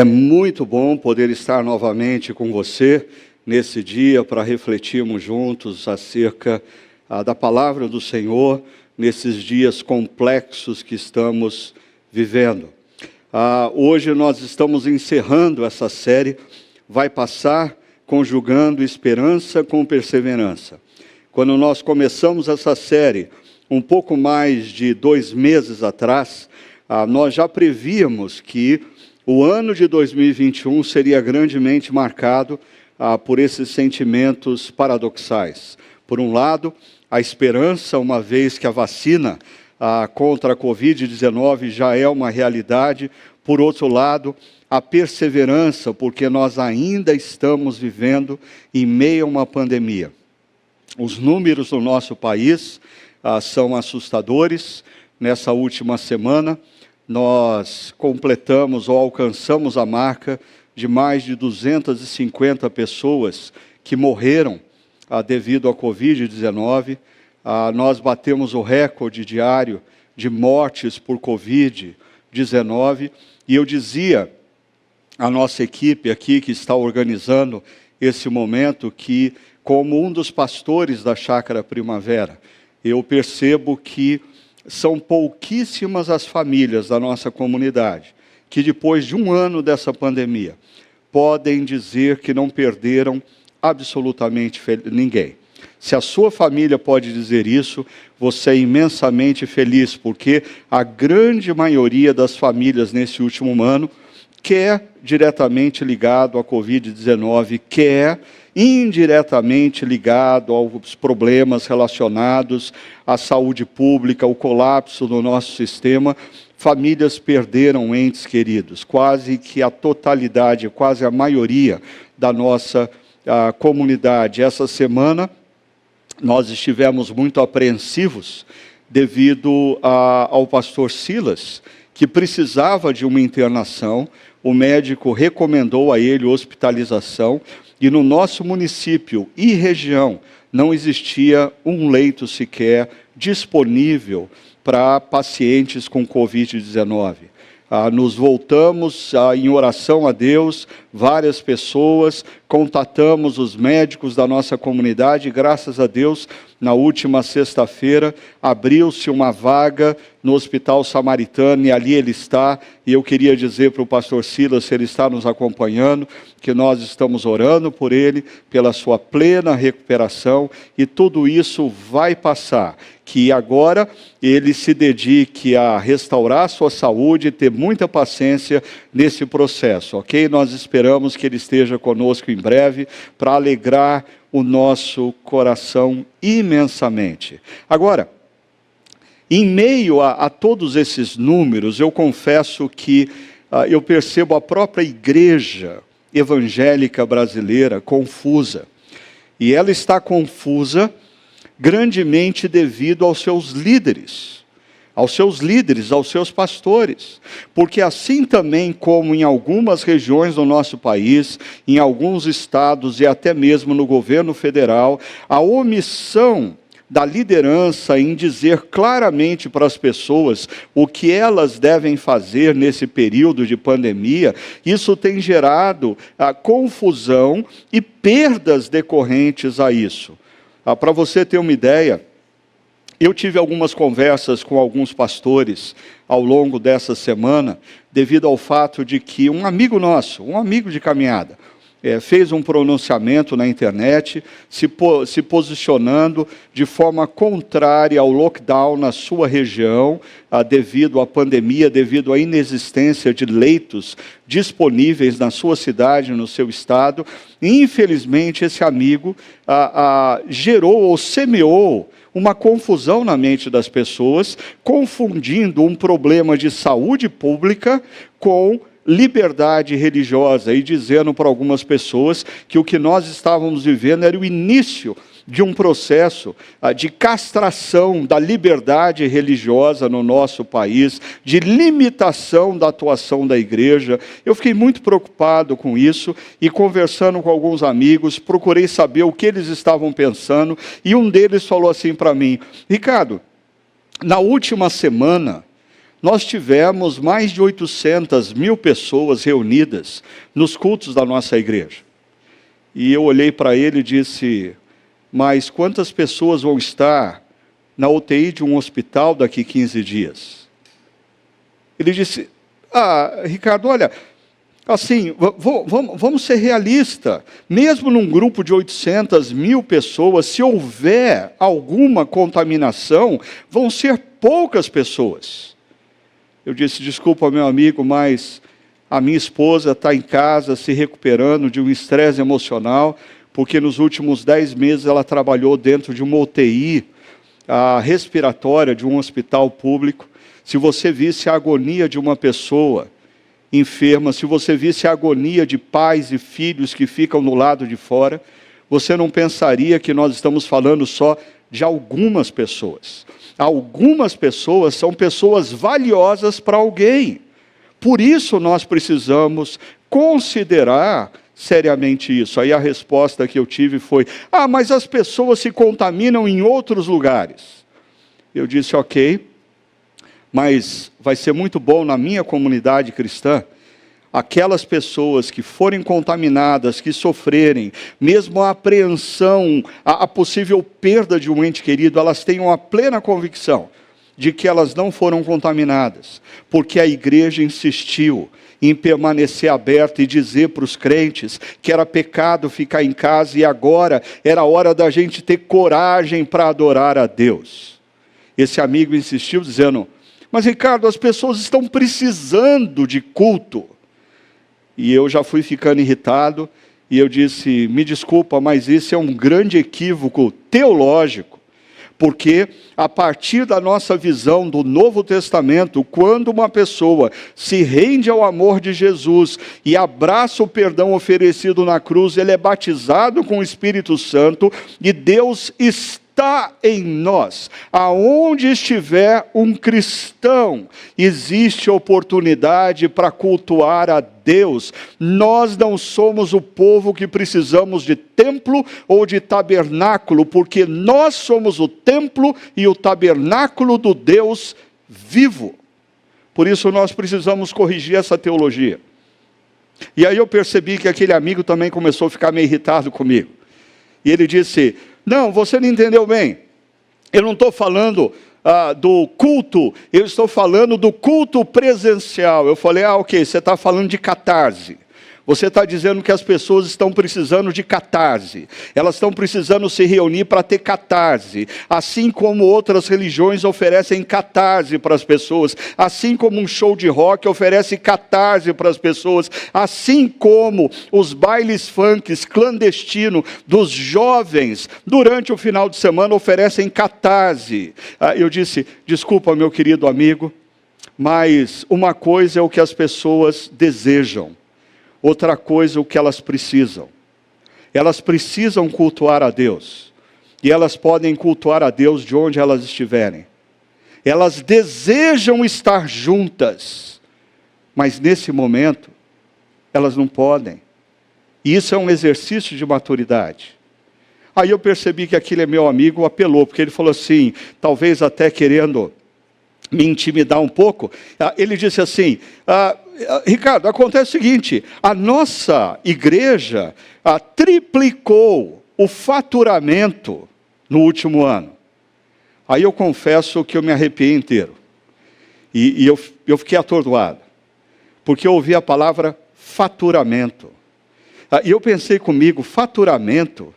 É muito bom poder estar novamente com você nesse dia para refletirmos juntos acerca da palavra do Senhor nesses dias complexos que estamos vivendo. Hoje nós estamos encerrando essa série, Vai Passar, conjugando esperança com perseverança. Quando nós começamos essa série, um pouco mais de 2 meses atrás, nós já prevíamos que o ano de 2021 seria grandemente marcado por esses sentimentos paradoxais. Por um lado, a esperança, uma vez que a vacina contra a Covid-19 já é uma realidade. Por outro lado, a perseverança, porque nós ainda estamos vivendo em meio a uma pandemia. Os números do nosso país são assustadores. Nessa última semana, nós completamos ou alcançamos a marca de mais de 250 pessoas que morreram devido à Covid-19. Nós batemos o recorde diário de mortes por Covid-19. E eu dizia à nossa equipe aqui que está organizando esse momento que, como um dos pastores da Chácara Primavera, eu percebo que são pouquíssimas as famílias da nossa comunidade que, depois de um ano dessa pandemia, podem dizer que não perderam absolutamente ninguém. Se a sua família pode dizer isso, você é imensamente feliz, porque a grande maioria das famílias nesse último ano quer diretamente ligado à Covid-19, quer indiretamente ligado aos problemas relacionados à saúde pública, ao colapso do nosso sistema. Famílias perderam entes queridos, quase que a totalidade, quase a maioria da nossa comunidade. Essa semana nós estivemos muito apreensivos devido ao pastor Silas, que precisava de uma internação. O médico recomendou a ele hospitalização e no nosso município e região não existia um leito sequer disponível para pacientes com Covid-19. Nos voltamos em oração a Deus, várias pessoas, contatamos os médicos da nossa comunidade e, graças a Deus, na última sexta-feira, abriu-se uma vaga no Hospital Samaritano e ali ele está. E eu queria dizer para o pastor Silas, se ele está nos acompanhando, que nós estamos orando por ele, pela sua plena recuperação, e tudo isso vai passar. Que agora ele se dedique a restaurar a sua saúde e ter muita paciência nesse processo, ok? Nós esperamos que ele esteja conosco em breve para alegrar o nosso coração imensamente. Agora, em meio a todos esses números, eu confesso que eu percebo a própria igreja evangélica brasileira confusa. E ela está confusa grandemente devido aos seus líderes, aos seus pastores. Porque assim também como em algumas regiões do nosso país, em alguns estados e até mesmo no governo federal, a omissão da liderança em dizer claramente para as pessoas o que elas devem fazer nesse período de pandemia, isso tem gerado confusão e perdas decorrentes a isso. Para você ter uma ideia, eu tive algumas conversas com alguns pastores ao longo dessa semana, devido ao fato de que um amigo nosso, um amigo de caminhada, fez um pronunciamento na internet, se posicionando de forma contrária ao lockdown na sua região, devido à pandemia, devido à inexistência de leitos disponíveis na sua cidade, no seu estado. E, infelizmente, esse amigo gerou ou semeou uma confusão na mente das pessoas, confundindo um problema de saúde pública com liberdade religiosa e dizendo para algumas pessoas que o que nós estávamos vivendo era o início de um processo de castração da liberdade religiosa no nosso país, de limitação da atuação da igreja. Eu fiquei muito preocupado com isso e, conversando com alguns amigos, procurei saber o que eles estavam pensando, e um deles falou assim para mim: Ricardo, na última semana nós tivemos mais de 800.000 pessoas reunidas nos cultos da nossa igreja. E eu olhei para ele e disse, mas quantas pessoas vão estar na UTI de um hospital daqui 15 dias? Ele disse, Ricardo, olha, assim, vamos ser realistas. Mesmo num grupo de 800.000 pessoas, se houver alguma contaminação, vão ser poucas pessoas. Eu disse, desculpa, meu amigo, mas a minha esposa está em casa se recuperando de um estresse emocional, porque nos últimos 10 meses ela trabalhou dentro de uma UTI respiratória de um hospital público. Se você visse a agonia de uma pessoa enferma, se você visse a agonia de pais e filhos que ficam no lado de fora, você não pensaria que nós estamos falando só de algumas pessoas. Algumas pessoas são pessoas valiosas para alguém. Por isso nós precisamos considerar seriamente isso. Aí a resposta que eu tive foi, mas as pessoas se contaminam em outros lugares. Eu disse, ok, mas vai ser muito bom na minha comunidade cristã, aquelas pessoas que forem contaminadas, que sofrerem, mesmo a apreensão, a possível perda de um ente querido, elas tenham a plena convicção de que elas não foram contaminadas, porque a igreja insistiu em permanecer aberta e dizer para os crentes que era pecado ficar em casa e agora era hora da gente ter coragem para adorar a Deus. Esse amigo insistiu dizendo, mas Ricardo, as pessoas estão precisando de culto. E eu já fui ficando irritado, e eu disse, me desculpa, mas isso é um grande equívoco teológico, porque a partir da nossa visão do Novo Testamento, quando uma pessoa se rende ao amor de Jesus e abraça o perdão oferecido na cruz, ele é batizado com o Espírito Santo, e Deus está em nós. Aonde estiver um cristão, existe oportunidade para cultuar a Deus. Nós não somos o povo que precisamos de templo ou de tabernáculo, porque nós somos o templo e o tabernáculo do Deus vivo. Por isso nós precisamos corrigir essa teologia. E aí eu percebi que aquele amigo também começou a ficar meio irritado comigo. E ele disse, não, você não entendeu bem. Eu não estou falando do culto, eu estou falando do culto presencial. Eu falei, ok, você está falando de catarse. Você está dizendo que as pessoas estão precisando de catarse. Elas estão precisando se reunir para ter catarse. Assim como outras religiões oferecem catarse para as pessoas. Assim como um show de rock oferece catarse para as pessoas. Assim como os bailes funks clandestinos dos jovens durante o final de semana oferecem catarse. Eu disse, desculpa meu querido amigo, mas uma coisa é o que as pessoas desejam. Outra coisa, o que elas precisam. Elas precisam cultuar a Deus. E elas podem cultuar a Deus de onde elas estiverem. Elas desejam estar juntas. Mas nesse momento, elas não podem. E isso é um exercício de maturidade. Aí eu percebi que aquele meu amigo apelou, porque ele falou assim, talvez até querendo me intimidar um pouco. Ele disse assim, Ricardo, acontece o seguinte, a nossa igreja triplicou o faturamento no último ano. Aí eu confesso que eu me arrepiei inteiro. E eu fiquei atordoado, porque eu ouvi a palavra faturamento. E eu pensei comigo, faturamento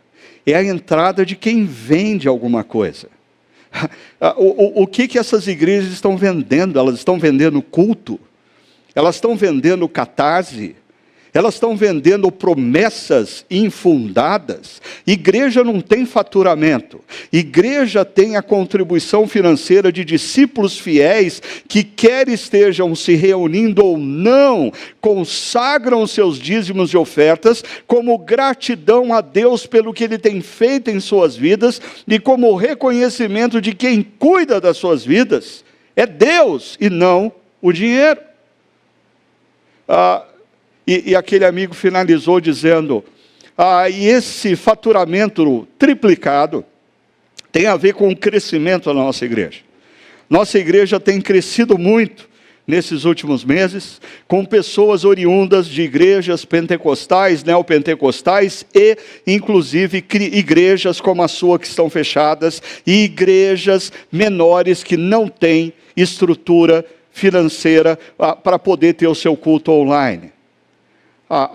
é a entrada de quem vende alguma coisa. O que essas igrejas estão vendendo? Elas estão vendendo culto? Elas estão vendendo catarse? Elas estão vendendo promessas infundadas? Igreja não tem faturamento. Igreja tem a contribuição financeira de discípulos fiéis que quer estejam se reunindo ou não, consagram seus dízimos e ofertas como gratidão a Deus pelo que Ele tem feito em suas vidas e como reconhecimento de quem cuida das suas vidas é Deus e não o dinheiro. E aquele amigo finalizou dizendo, e esse faturamento triplicado tem a ver com o crescimento da nossa igreja. Nossa igreja tem crescido muito, nesses últimos meses, com pessoas oriundas de igrejas pentecostais, neopentecostais e, inclusive, igrejas como a sua que estão fechadas e igrejas menores que não têm estrutura financeira para poder ter o seu culto online.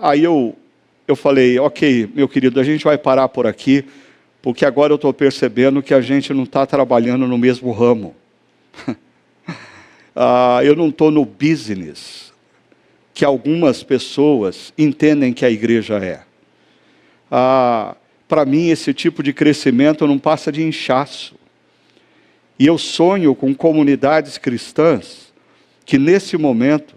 Aí eu falei, ok, meu querido, a gente vai parar por aqui, porque agora eu estou percebendo que a gente não está trabalhando no mesmo ramo. Eu não estou no business que algumas pessoas entendem que a igreja é. Para mim, esse tipo de crescimento não passa de inchaço. E eu sonho com comunidades cristãs que, nesse momento,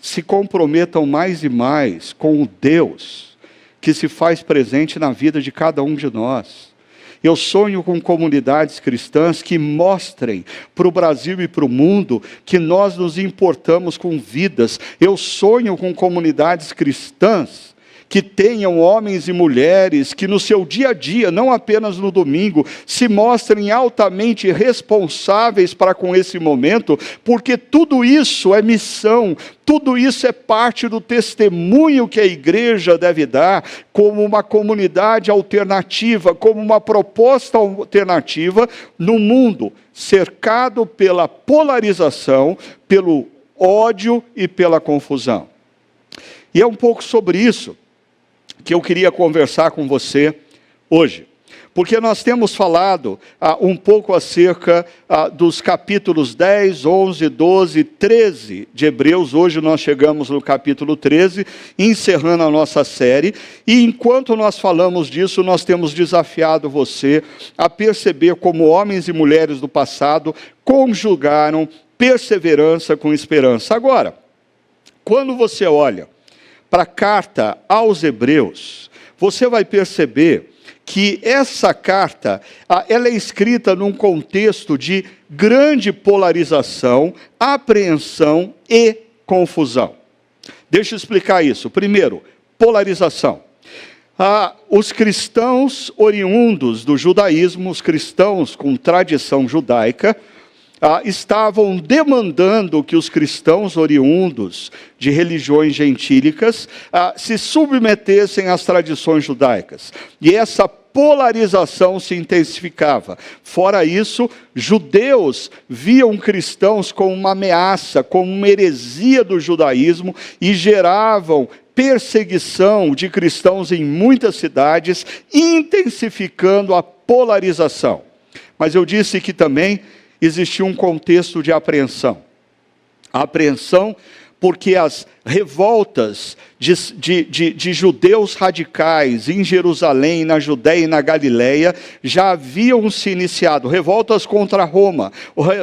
se comprometam mais e mais com o Deus que se faz presente na vida de cada um de nós. Eu sonho com comunidades cristãs que mostrem para o Brasil e para o mundo que nós nos importamos com vidas. Eu sonho com comunidades cristãs que tenham homens e mulheres que no seu dia a dia, não apenas no domingo, se mostrem altamente responsáveis para com esse momento, porque tudo isso é missão, tudo isso é parte do testemunho que a igreja deve dar como uma comunidade alternativa, como uma proposta alternativa no mundo, cercado pela polarização, pelo ódio e pela confusão. E é um pouco sobre isso que eu queria conversar com você hoje. Porque nós temos falado um pouco acerca dos capítulos 10, 11, 12, 13 de Hebreus. Hoje nós chegamos no capítulo 13, encerrando a nossa série. E enquanto nós falamos disso, nós temos desafiado você a perceber como homens e mulheres do passado conjugaram perseverança com esperança. Agora, quando você olha para a carta aos Hebreus, você vai perceber que essa carta, ela é escrita num contexto de grande polarização, apreensão e confusão. Deixa eu explicar isso. Primeiro, polarização. Os cristãos oriundos do judaísmo, os cristãos com tradição judaica, estavam demandando que os cristãos oriundos de religiões gentílicas se submetessem às tradições judaicas. E essa polarização se intensificava. Fora isso, judeus viam cristãos como uma ameaça, como uma heresia do judaísmo e geravam perseguição de cristãos em muitas cidades, intensificando a polarização. Mas eu disse que também existia um contexto de apreensão. A apreensão porque as revoltas de judeus radicais em Jerusalém, na Judéia e na Galileia já haviam se iniciado. Revoltas contra Roma,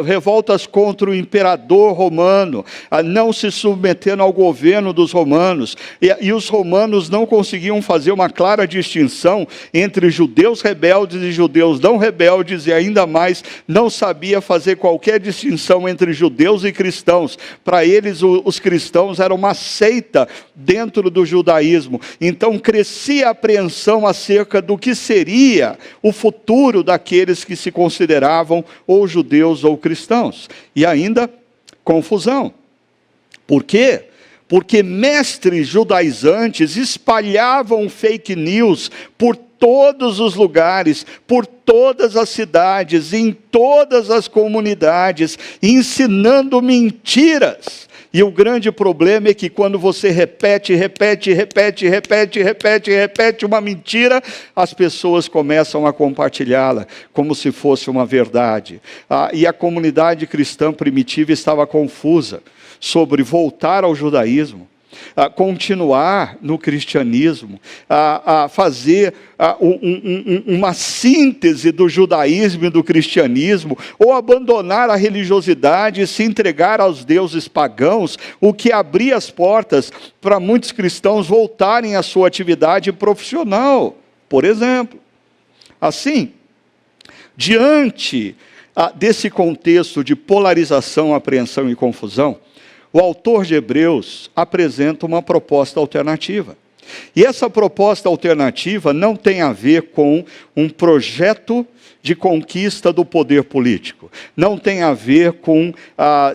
revoltas contra o imperador romano, não se submetendo ao governo dos romanos. E os romanos não conseguiam fazer uma clara distinção entre judeus rebeldes e judeus não rebeldes, e ainda mais não sabia fazer qualquer distinção entre judeus e cristãos. Para eles, os cristãos eram uma seita dentro do judaísmo. Então crescia a apreensão acerca do que seria o futuro daqueles que se consideravam ou judeus ou cristãos. E ainda confusão. Por quê? Porque mestres judaizantes espalhavam fake news por todos os lugares, por todas as cidades, em todas as comunidades, ensinando mentiras. E o grande problema é que quando você repete uma mentira, as pessoas começam a compartilhá-la como se fosse uma verdade. E a comunidade cristã primitiva estava confusa sobre voltar ao judaísmo, continuar no cristianismo, fazer uma síntese do judaísmo e do cristianismo, ou abandonar a religiosidade e se entregar aos deuses pagãos, o que abria as portas para muitos cristãos voltarem à sua atividade profissional, por exemplo. Assim, diante desse contexto de polarização, apreensão e confusão, o autor de Hebreus apresenta uma proposta alternativa. E essa proposta alternativa não tem a ver com um projeto de conquista do poder político. Não tem a ver com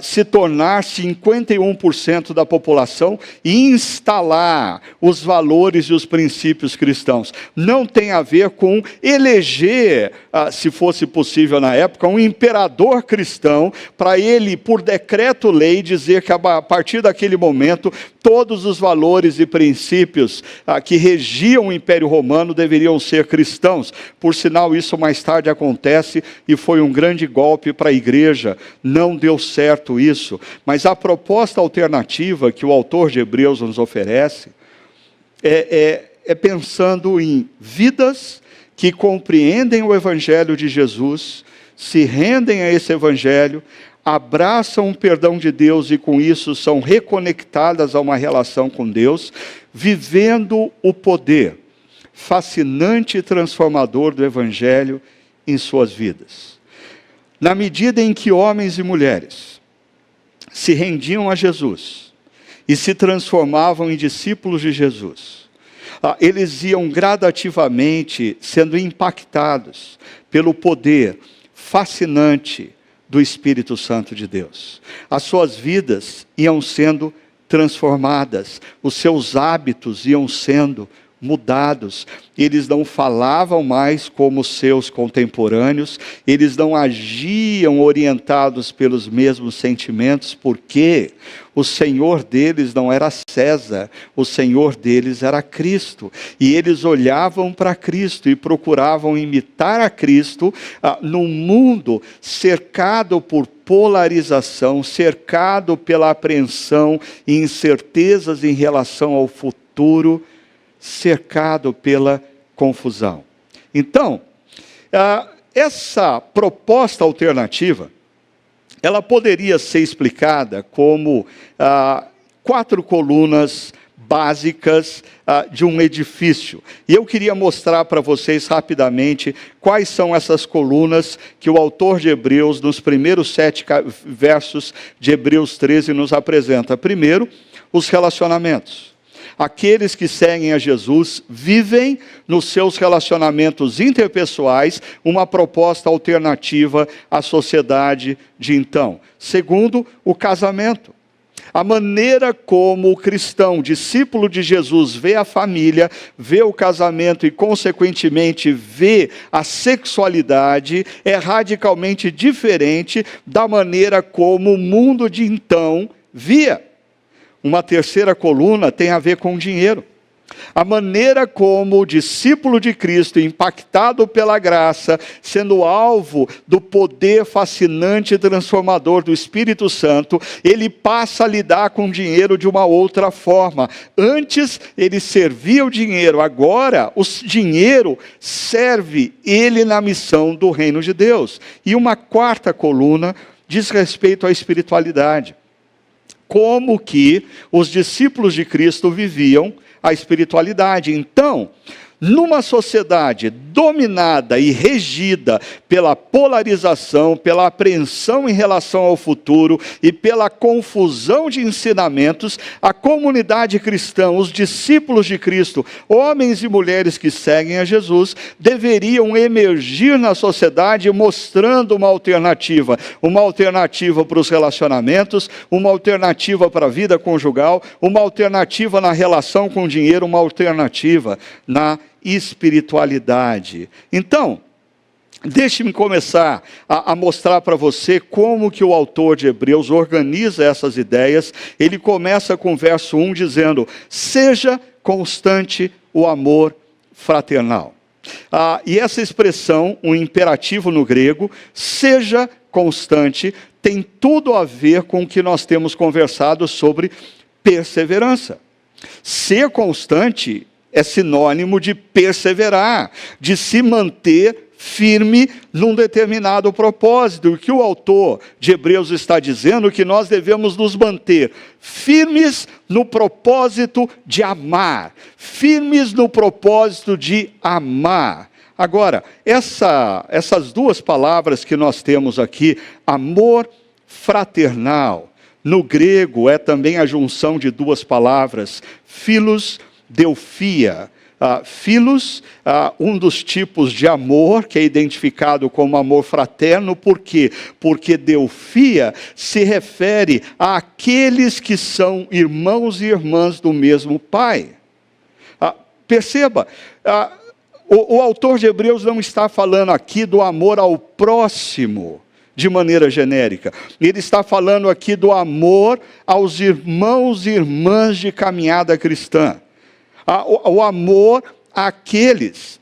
se tornar 51% da população e instalar os valores e os princípios cristãos. Não tem a ver com eleger, se fosse possível na época, um imperador cristão para ele, por decreto-lei, dizer que a partir daquele momento todos os valores e princípios que regiam o Império Romano deveriam ser cristãos. Por sinal, isso mais tarde acontece e foi um grande golpe para a igreja. Não deu certo isso. Mas a proposta alternativa que o autor de Hebreus nos oferece é pensando em vidas que compreendem o Evangelho de Jesus, se rendem a esse Evangelho, abraçam o perdão de Deus e com isso são reconectadas a uma relação com Deus, vivendo o poder fascinante e transformador do Evangelho em suas vidas. Na medida em que homens e mulheres se rendiam a Jesus e se transformavam em discípulos de Jesus, eles iam gradativamente sendo impactados pelo poder fascinante do Espírito Santo de Deus. As suas vidas iam sendo transformadas, os seus hábitos iam sendo mudados, eles não falavam mais como seus contemporâneos, eles não agiam orientados pelos mesmos sentimentos, porque o Senhor deles não era César, o Senhor deles era Cristo, e eles olhavam para Cristo e procuravam imitar a Cristo num mundo cercado por polarização, cercado pela apreensão e incertezas em relação ao futuro, cercado pela confusão. Então, essa proposta alternativa, ela poderia ser explicada como 4 colunas básicas de um edifício. E eu queria mostrar para vocês rapidamente quais são essas colunas que o autor de Hebreus, nos primeiros 7 versos de Hebreus 13, nos apresenta. Primeiro, os relacionamentos. Aqueles que seguem a Jesus vivem nos seus relacionamentos interpessoais uma proposta alternativa à sociedade de então. Segundo, o casamento. A maneira como o cristão, discípulo de Jesus, vê a família, vê o casamento e, consequentemente, vê a sexualidade é radicalmente diferente da maneira como o mundo de então via. Uma terceira coluna tem a ver com dinheiro. A maneira como o discípulo de Cristo, impactado pela graça, sendo alvo do poder fascinante e transformador do Espírito Santo, ele passa a lidar com o dinheiro de uma outra forma. Antes ele servia o dinheiro, agora o dinheiro serve ele na missão do reino de Deus. E uma quarta coluna diz respeito à espiritualidade. Como que os discípulos de Cristo viviam a espiritualidade. Então, numa sociedade dominada e regida pela polarização, pela apreensão em relação ao futuro e pela confusão de ensinamentos, a comunidade cristã, os discípulos de Cristo, homens e mulheres que seguem a Jesus, deveriam emergir na sociedade mostrando uma alternativa para os relacionamentos, uma alternativa para a vida conjugal, uma alternativa na relação com o dinheiro, uma alternativa na espiritualidade. Então, deixe-me começar a mostrar para você como que o autor de Hebreus organiza essas ideias. Ele começa com o verso 1 dizendo: seja constante o amor fraternal. E essa expressão, um imperativo no grego, seja constante, tem tudo a ver com o que nós temos conversado sobre perseverança. Ser constante é sinônimo de perseverar, de se manter firme num determinado propósito. O que o autor de Hebreus está dizendo é que nós devemos nos manter firmes no propósito de amar. Firmes no propósito de amar. Agora, essas duas palavras que nós temos aqui, amor fraternal, no grego é também a junção de duas palavras, philos, Delfia, Filos, um dos tipos de amor que é identificado como amor fraterno. Por quê? Porque Delfia se refere àqueles que são irmãos e irmãs do mesmo Pai. Perceba, o autor de Hebreus não está falando aqui do amor ao próximo de maneira genérica. Ele está falando aqui do amor aos irmãos e irmãs de caminhada cristã. O amor àqueles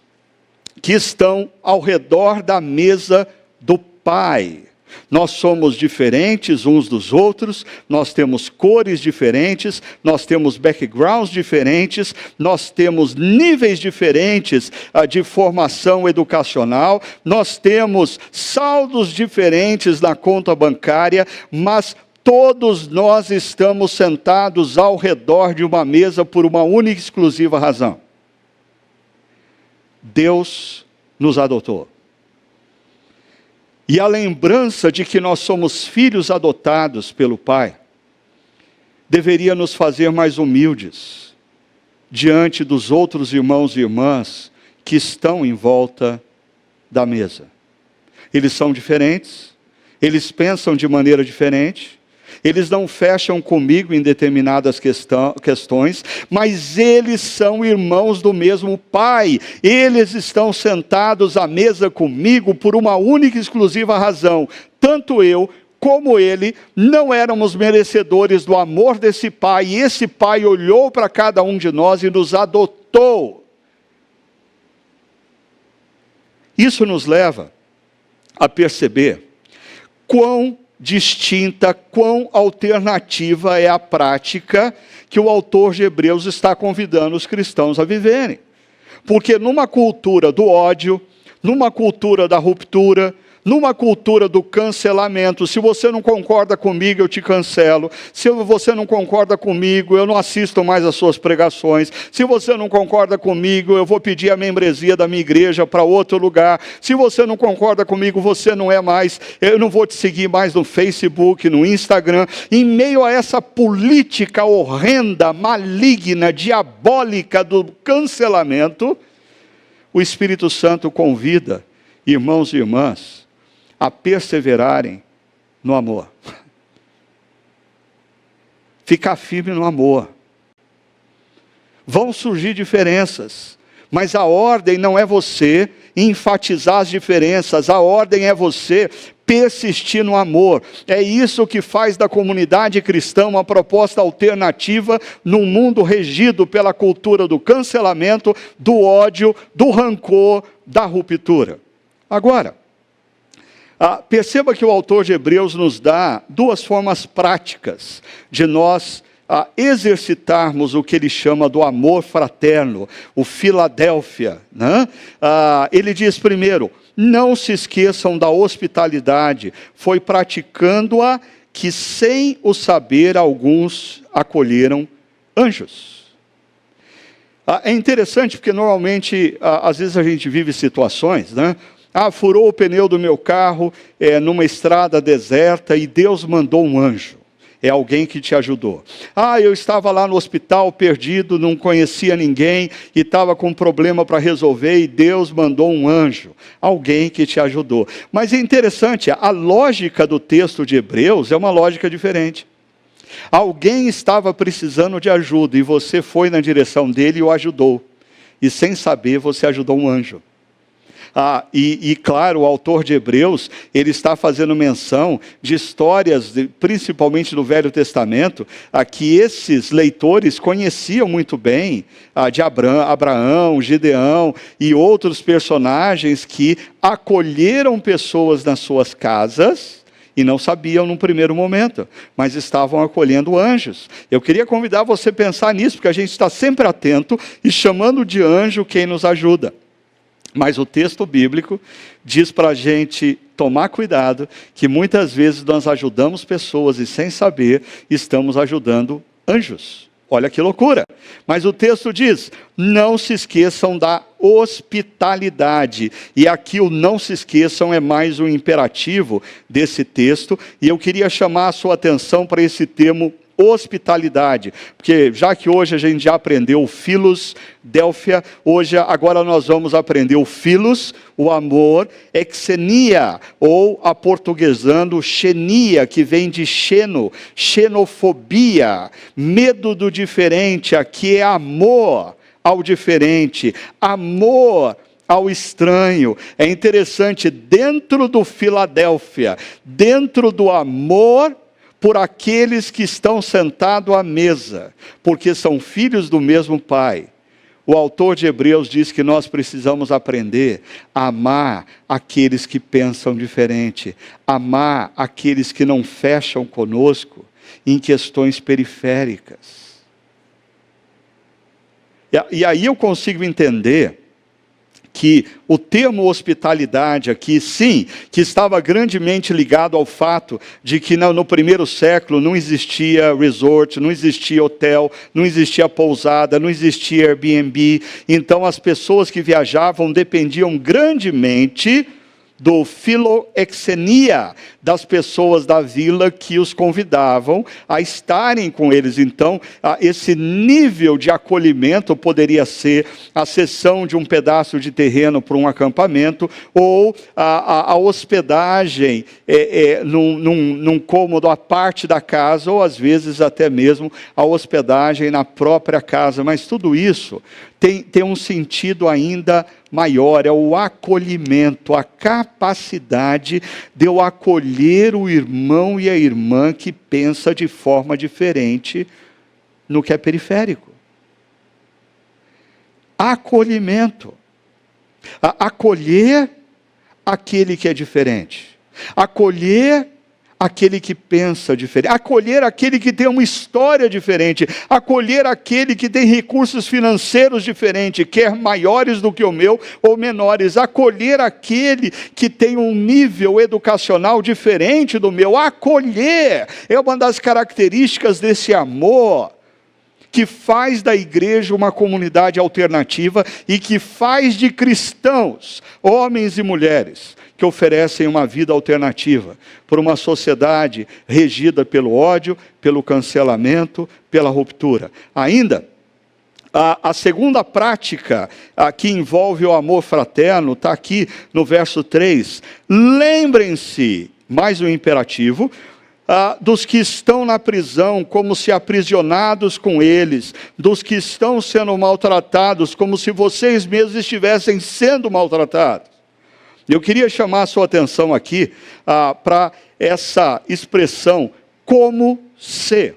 que estão ao redor da mesa do Pai. Nós somos diferentes uns dos outros, nós temos cores diferentes, nós temos backgrounds diferentes, nós temos níveis diferentes de formação educacional, nós temos saldos diferentes na conta bancária, mas todos nós estamos sentados ao redor de uma mesa por uma única e exclusiva razão. Deus nos adotou. E a lembrança de que nós somos filhos adotados pelo Pai deveria nos fazer mais humildes diante dos outros irmãos e irmãs que estão em volta da mesa. Eles são diferentes, eles pensam de maneira diferente, eles não fecham comigo em determinadas questões, mas eles são irmãos do mesmo Pai. Eles estão sentados à mesa comigo por uma única e exclusiva razão. Tanto eu como ele não éramos merecedores do amor desse Pai, e esse Pai olhou para cada um de nós e nos adotou. Isso nos leva a perceber quão distinta, quão alternativa é a prática que o autor de Hebreus está convidando os cristãos a viverem. Porque numa cultura do ódio, numa cultura da ruptura, numa cultura do cancelamento, se você não concorda comigo, eu te cancelo. Se você não concorda comigo, eu não assisto mais as suas pregações. Se você não concorda comigo, eu vou pedir a membresia da minha igreja para outro lugar. Se você não concorda comigo, você não é mais, eu não vou te seguir mais no Facebook, no Instagram. Em meio a essa política horrenda, maligna, diabólica do cancelamento, o Espírito Santo convida irmãos e irmãs a perseverarem no amor. Ficar firme no amor. Vão surgir diferenças, mas a ordem não é você enfatizar as diferenças, a ordem é você persistir no amor. É isso que faz da comunidade cristã uma proposta alternativa num mundo regido pela cultura do cancelamento, do ódio, do rancor, da ruptura. Agora, perceba que o autor de Hebreus nos dá duas formas práticas de nós exercitarmos o que ele chama do amor fraterno, o Filadélfia. Né? Ele diz primeiro, não se esqueçam da hospitalidade, foi praticando-a que sem o saber alguns acolheram anjos. É interessante porque normalmente, às vezes a gente vive situações, né? Furou o pneu do meu carro numa estrada deserta e Deus mandou um anjo. É alguém que te ajudou. Eu estava lá no hospital perdido, não conhecia ninguém e estava com um problema para resolver e Deus mandou um anjo. Alguém que te ajudou. Mas é interessante, a lógica do texto de Hebreus é uma lógica diferente. Alguém estava precisando de ajuda e você foi na direção dele e o ajudou. E sem saber, você ajudou um anjo. Claro, o autor de Hebreus, ele está fazendo menção de histórias, principalmente do Velho Testamento, que esses leitores conheciam muito bem, de Abraão, Gideão e outros personagens que acolheram pessoas nas suas casas e não sabiam num primeiro momento, mas estavam acolhendo anjos. Eu queria convidar você a pensar nisso, porque a gente está sempre atento e chamando de anjo quem nos ajuda. Mas o texto bíblico diz para a gente tomar cuidado, que muitas vezes nós ajudamos pessoas e sem saber estamos ajudando anjos. Olha que loucura. Mas o texto diz, não se esqueçam da hospitalidade. E aqui o não se esqueçam é mais um imperativo desse texto. E eu queria chamar a sua atenção para esse termo hospitalidade, porque já que hoje a gente já aprendeu o Philos, Délfia, agora nós vamos aprender o Philos, o amor, exenia, ou aportuguesando, xenia, que vem de xeno, xenofobia, medo do diferente, aqui é amor ao diferente, amor ao estranho. É interessante, dentro do Filadélfia, dentro do amor por aqueles que estão sentados à mesa, porque são filhos do mesmo Pai. O autor de Hebreus diz que nós precisamos aprender a amar aqueles que pensam diferente, amar aqueles que não fecham conosco em questões periféricas. E aí eu consigo entender que o termo hospitalidade aqui, sim, que estava grandemente ligado ao fato de que no primeiro século não existia resort, não existia hotel, não existia pousada, não existia Airbnb. Então as pessoas que viajavam dependiam grandemente do filoexenia, das pessoas da vila que os convidavam a estarem com eles. Então, esse nível de acolhimento poderia ser a cessão de um pedaço de terreno para um acampamento, ou a hospedagem num cômodo à parte da casa, ou às vezes até mesmo a hospedagem na própria casa. Mas tudo isso tem um sentido ainda maior, é o acolhimento, a capacidade de eu acolher o irmão e a irmã que pensa de forma diferente no que é periférico. Acolhimento. Acolher aquele que é diferente. Acolher aquele que pensa diferente, acolher aquele que tem uma história diferente, acolher aquele que tem recursos financeiros diferentes, quer maiores do que o meu ou menores, acolher aquele que tem um nível educacional diferente do meu. Acolher é uma das características desse amor que faz da igreja uma comunidade alternativa e que faz de cristãos, homens e mulheres, que oferecem uma vida alternativa para uma sociedade regida pelo ódio, pelo cancelamento, pela ruptura. Ainda, a segunda prática que envolve o amor fraterno está aqui no verso 3. Lembrem-se, mais um imperativo, dos que estão na prisão, como se aprisionados com eles, dos que estão sendo maltratados, como se vocês mesmos estivessem sendo maltratados. Eu queria chamar a sua atenção aqui para essa expressão, como ser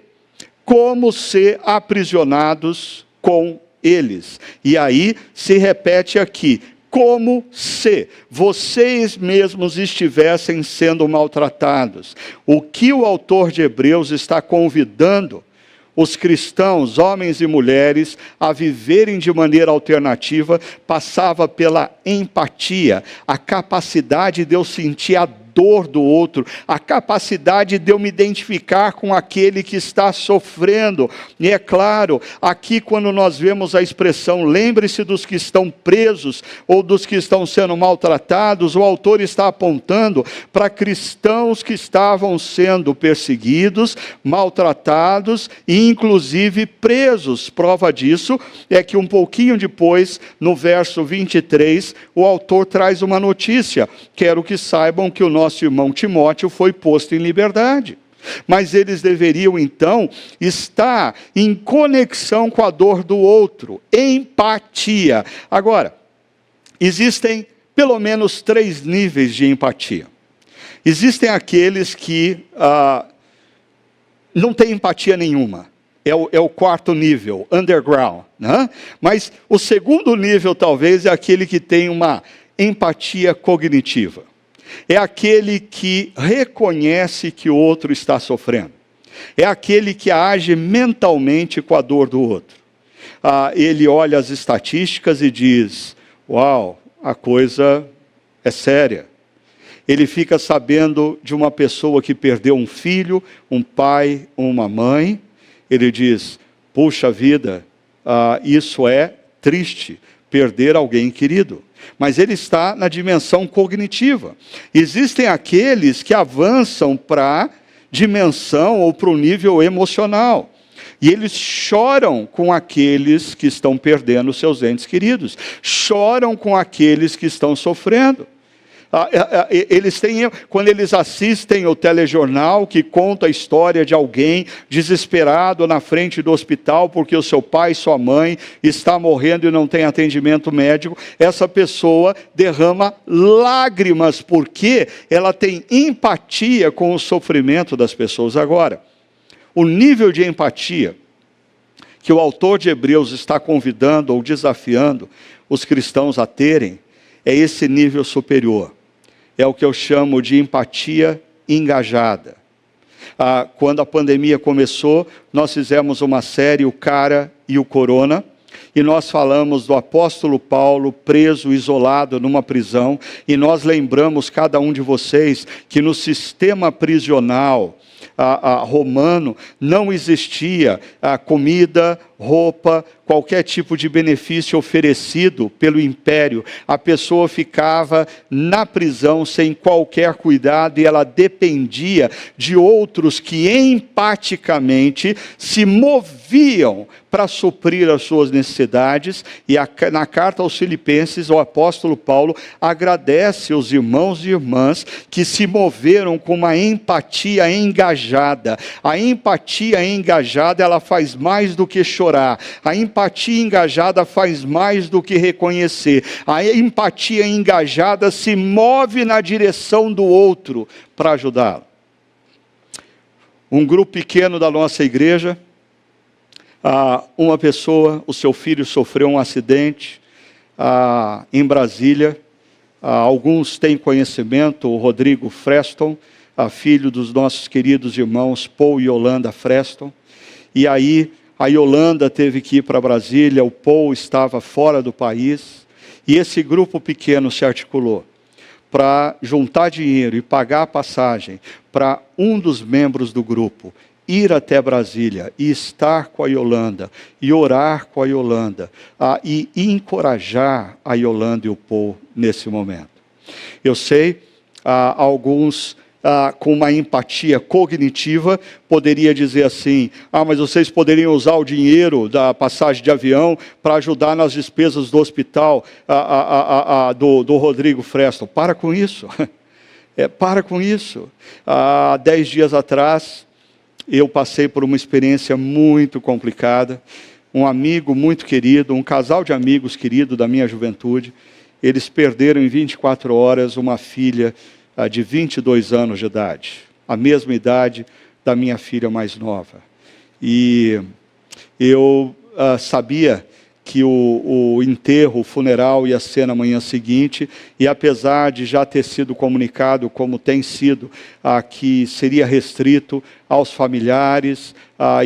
aprisionados com eles. E aí se repete aqui, como se vocês mesmos estivessem sendo maltratados. O que o autor de Hebreus está convidando os cristãos, homens e mulheres, a viverem de maneira alternativa, passava pela empatia, a capacidade de eu sentir a dor do outro, a capacidade de eu me identificar com aquele que está sofrendo. E é claro, aqui quando nós vemos a expressão, lembre-se dos que estão presos, ou dos que estão sendo maltratados, o autor está apontando para cristãos que estavam sendo perseguidos, maltratados e inclusive presos. Prova disso é que um pouquinho depois, no verso 23, o autor traz uma notícia: quero que saibam que o nosso irmão Timóteo foi posto em liberdade. Mas eles deveriam então estar em conexão com a dor do outro, empatia. Agora, existem pelo menos 3 níveis de empatia. Existem aqueles que não têm empatia nenhuma. É o 4º nível, underground, né? Mas o 2º nível talvez é aquele que tem uma empatia cognitiva. É aquele que reconhece que o outro está sofrendo. É aquele que age mentalmente com a dor do outro. Ele olha as estatísticas e diz, uau, a coisa é séria. Ele fica sabendo de uma pessoa que perdeu um filho, um pai, uma mãe. Ele diz, puxa vida, isso é triste, perder alguém querido. Mas ele está na dimensão cognitiva. Existem aqueles que avançam para dimensão ou para o nível emocional. E eles choram com aqueles que estão perdendo seus entes queridos, choram com aqueles que estão sofrendo. Quando eles assistem o telejornal que conta a história de alguém desesperado na frente do hospital porque o seu pai e sua mãe está morrendo e não tem atendimento médico, essa pessoa derrama lágrimas porque ela tem empatia com o sofrimento das pessoas. Agora, o nível de empatia que o autor de Hebreus está convidando ou desafiando os cristãos a terem é esse nível superior. É o que eu chamo de empatia engajada. Quando a pandemia começou, nós fizemos uma série, O Cara e o Corona, e nós falamos do apóstolo Paulo preso, isolado numa prisão, e nós lembramos cada um de vocês que no sistema prisional romano não existia comida, roupa, qualquer tipo de benefício oferecido pelo império. A pessoa ficava na prisão sem qualquer cuidado e ela dependia de outros que empaticamente se moviam para suprir as suas necessidades. E na carta aos Filipenses, o apóstolo Paulo agradece os irmãos e irmãs que se moveram com uma empatia engajada. A empatia engajada, ela faz mais do que chorar. A empatia engajada faz mais do que reconhecer. A empatia engajada se move na direção do outro para ajudá-lo. Um grupo pequeno da nossa igreja, uma pessoa, o seu filho sofreu um acidente em Brasília. Alguns têm conhecimento, o Rodrigo Freston, filho dos nossos queridos irmãos Paul e Yolanda Freston. E aí a Yolanda teve que ir para Brasília, o Paul estava fora do país, e esse grupo pequeno se articulou para juntar dinheiro e pagar a passagem para um dos membros do grupo ir até Brasília e estar com a Yolanda, e orar com a Yolanda, e encorajar a Yolanda e o Paul nesse momento. Eu sei, alguns com uma empatia cognitiva, poderia dizer assim, mas vocês poderiam usar o dinheiro da passagem de avião para ajudar nas despesas do hospital do Rodrigo Freston. Para com isso. Para com isso. 10 dias atrás, eu passei por uma experiência muito complicada. Um amigo muito querido, um casal de amigos querido da minha juventude, eles perderam em 24 horas uma filha de 22 anos de idade, a mesma idade da minha filha mais nova. E eu sabia que o enterro, o funeral ia ser na manhã seguinte, e apesar de já ter sido comunicado, como tem sido, que seria restrito aos familiares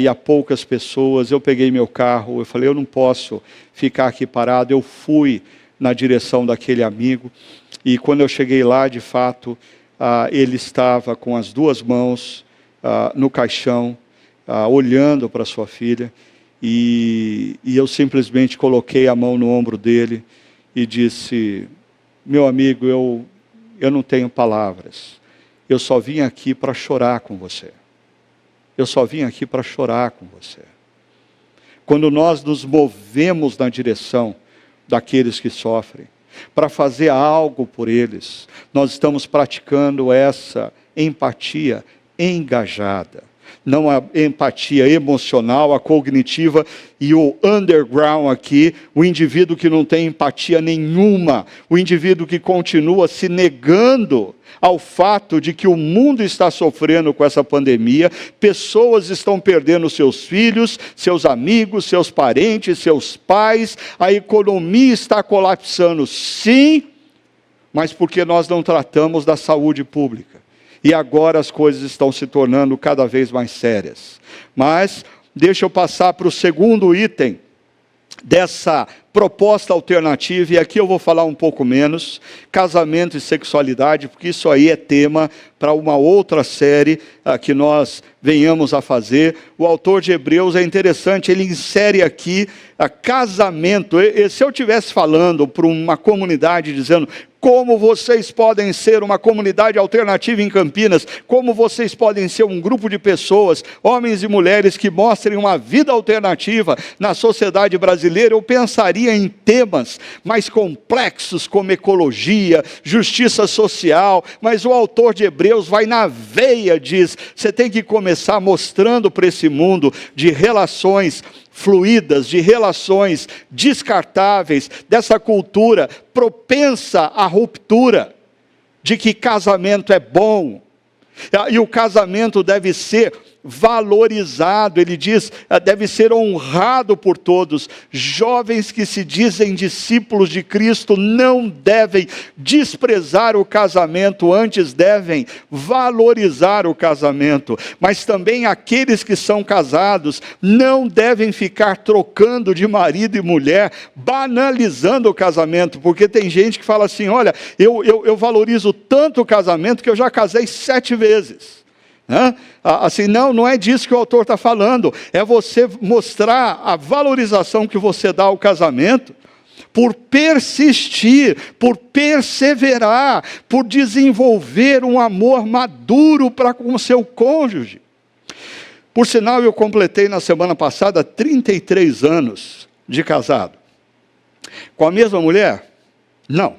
e a poucas pessoas, eu peguei meu carro, eu falei, eu não posso ficar aqui parado. Eu fui na direção daquele amigo, e quando eu cheguei lá, de fato, ele estava com as duas mãos no caixão, olhando para sua filha, e eu simplesmente coloquei a mão no ombro dele e disse, meu amigo, eu não tenho palavras, eu só vim aqui para chorar com você. Eu só vim aqui para chorar com você. Quando nós nos movemos na direção daqueles que sofrem, para fazer algo por eles, nós estamos praticando essa empatia engajada. Não a empatia emocional, a cognitiva e o underground aqui, o indivíduo que não tem empatia nenhuma, o indivíduo que continua se negando ao fato de que o mundo está sofrendo com essa pandemia, pessoas estão perdendo seus filhos, seus amigos, seus parentes, seus pais, a economia está colapsando, sim, mas porque nós não tratamos da saúde pública. E agora as coisas estão se tornando cada vez mais sérias. Mas deixa eu passar para o segundo item dessa proposta alternativa, e aqui eu vou falar um pouco menos, casamento e sexualidade, porque isso aí é tema para uma outra série que nós venhamos a fazer. O autor de Hebreus é interessante, ele insere aqui casamento. E se eu estivesse falando para uma comunidade dizendo como vocês podem ser uma comunidade alternativa em Campinas, como vocês podem ser um grupo de pessoas, homens e mulheres, que mostrem uma vida alternativa na sociedade brasileira, eu pensaria em temas mais complexos como ecologia, justiça social, mas o autor de Hebreus vai na veia, diz, você tem que começar mostrando para esse mundo de relações fluídas, de relações descartáveis, dessa cultura propensa à ruptura, de que casamento é bom, e o casamento deve ser valorizado, ele diz, deve ser honrado por todos. Jovens que se dizem discípulos de Cristo não devem desprezar o casamento, antes devem valorizar o casamento. Mas também aqueles que são casados não devem ficar trocando de marido e mulher, banalizando o casamento, porque tem gente que fala assim, olha, eu valorizo tanto o casamento que eu já casei 7 vezes. Assim, não é disso que o autor está falando, é você mostrar a valorização que você dá ao casamento, por persistir, por perseverar, por desenvolver um amor maduro para com o seu cônjuge. Por sinal, eu completei na semana passada 33 anos de casado. Com a mesma mulher? Não.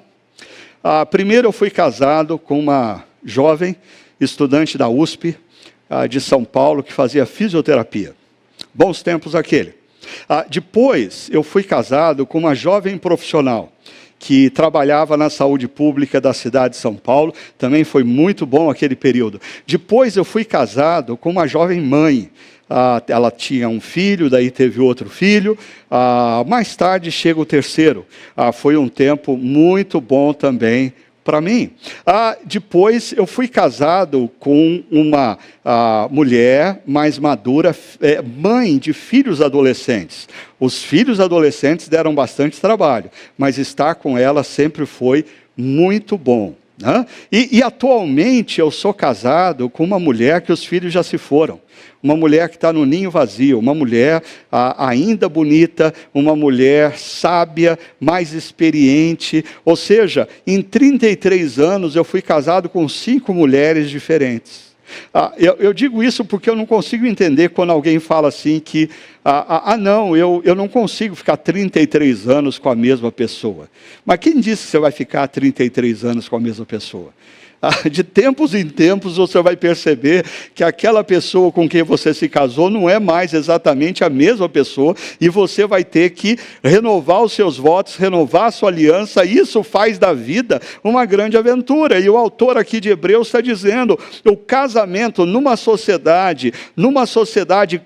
Primeiro eu fui casado com uma jovem estudante da USP, de São Paulo, que fazia fisioterapia. Bons tempos aquele. Depois, eu fui casado com uma jovem profissional, que trabalhava na saúde pública da cidade de São Paulo. Também foi muito bom aquele período. Depois, eu fui casado com uma jovem mãe. Ela tinha um filho, daí teve outro filho. Mais tarde, chega o terceiro. Foi um tempo muito bom também para mim. Depois eu fui casado com uma mulher mais madura, mãe de filhos adolescentes. Os filhos adolescentes deram bastante trabalho, mas estar com ela sempre foi muito bom. E atualmente eu sou casado com uma mulher que os filhos já se foram. Uma mulher que está no ninho vazio, uma mulher ainda bonita, uma mulher sábia, mais experiente. Ou seja, em 33 anos eu fui casado com 5 mulheres diferentes. Eu digo isso porque eu não consigo entender quando alguém fala assim que, não, eu não consigo ficar 33 anos com a mesma pessoa. Mas quem disse que você vai ficar 33 anos com a mesma pessoa? De tempos em tempos você vai perceber que aquela pessoa com quem você se casou não é mais exatamente a mesma pessoa, e você vai ter que renovar os seus votos, renovar a sua aliança. Isso faz da vida uma grande aventura. E o autor aqui de Hebreus está dizendo, o casamento numa sociedade